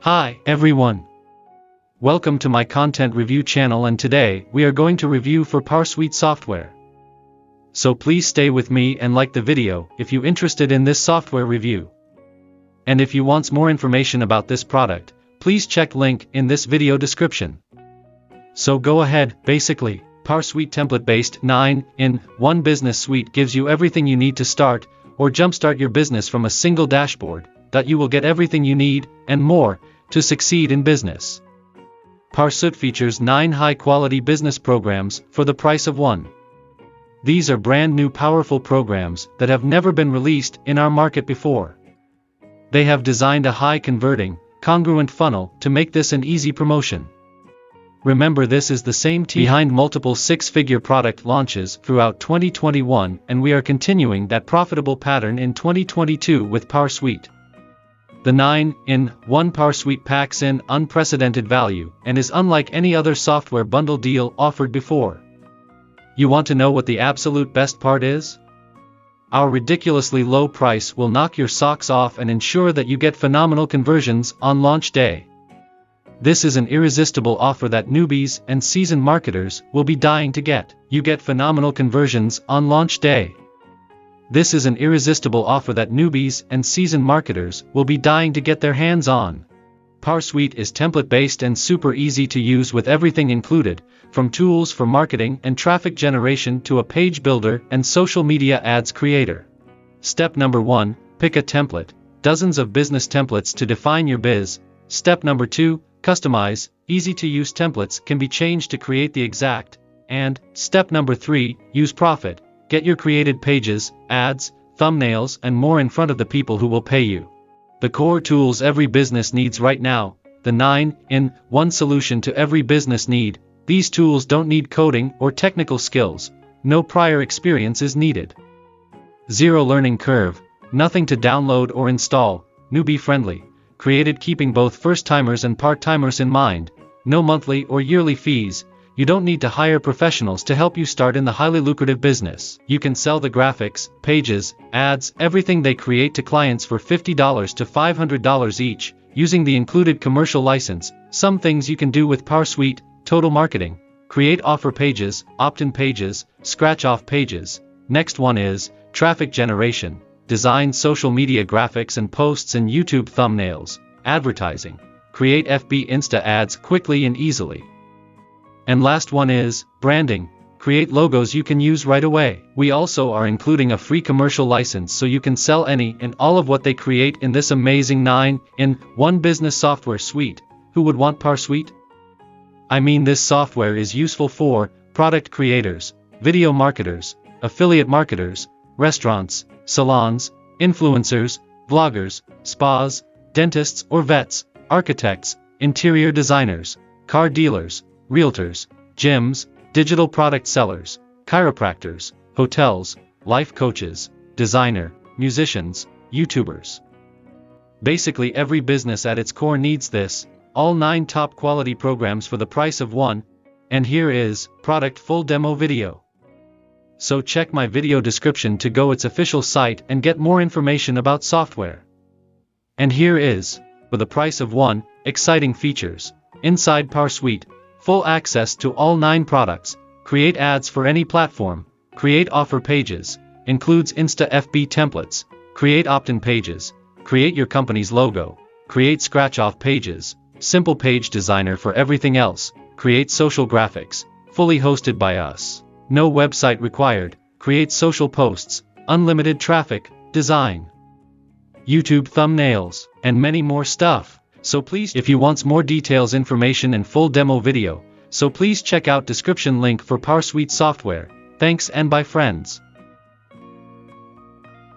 Hi, everyone. Welcome to my content review channel, and today we are going to review for PowrSuite software. So please stay with me and like the video if you're interested in this software review. And if you want more information about this product, please check link in this video description. So go ahead. Basically, PowrSuite template-based 9-in-1 business suite gives you everything you need to start or jumpstart your business from a single dashboard that you will get everything you need and more to succeed in business. PowrSuite features 9 high-quality business programs for the price of one. These are brand new powerful programs that have never been released in our market before. They have designed a high-converting, congruent funnel to make this an easy promotion. Remember, this is the same team behind multiple six-figure product launches throughout 2021, and we are continuing that profitable pattern in 2022 with PowrSuite. The 9-in-1 PowrSuite packs in unprecedented value and is unlike any other software bundle deal offered before. You want to know what the absolute best part is? Our ridiculously low price will knock your socks off and ensure that you get phenomenal conversions on launch day. This is an irresistible offer that newbies and seasoned marketers will be dying to get. You get phenomenal conversions on launch day. This is an irresistible offer that newbies and seasoned marketers will be dying to get their hands on. PowrSuite is template-based and super easy to use with everything included, from tools for marketing and traffic generation to a page builder and social media ads creator. Step number 1, pick a template. Dozens of business templates to define your biz. Step number 2, customize. Easy-to-use templates can be changed to create the exact. And step number 3, use Profit. Get your created pages, ads, thumbnails, and more in front of the people who will pay you. The core tools every business needs right now. The 9-in-1 solution to every business need. These tools don't need coding or technical skills. No prior experience is needed. Zero learning curve. Nothing to download or install. Newbie Friendly. Created keeping both first-timers and part-timers in mind. No monthly or yearly fees. You don't need to hire professionals to help you start in the highly lucrative business. You can sell the graphics, pages, ads, everything they create to clients for $50 to $500 each, using the included commercial license. Some things you can do with PowrSuite: total marketing, create offer pages, opt-in pages, scratch-off pages. Next one is traffic generation, design social media graphics and posts and YouTube thumbnails, advertising, create FB Insta ads quickly and easily. And last one is branding. Create logos you can use right away. We also are including a free commercial license so you can sell any and all of what they create in this amazing 9-in-1 business software suite. Who would want PowrSuite? I mean, this software is useful for product creators, video marketers, affiliate marketers, restaurants, salons, influencers, vloggers, spas, dentists or vets, architects, interior designers, car dealers, realtors, gyms, digital product sellers, chiropractors, hotels, life coaches, designer, musicians, YouTubers. Basically every business at its core needs this, all 9 top quality programs for the price of one, and here is product full demo video. So check my video description to go its official site and get more information about software. And here is, for the price of one, exciting features. Inside PowrSuite, full access to all 9 products, create ads for any platform, create offer pages, includes Insta FB templates, create opt-in pages, create your company's logo, create scratch-off pages, simple page designer for everything else, create social graphics, fully hosted by us, no website required, create social posts, unlimited traffic, design, YouTube thumbnails, and many more stuff. So please, if you want more details, information and full demo video, so please check out description link for PowrSuite software. Thanks and bye friends.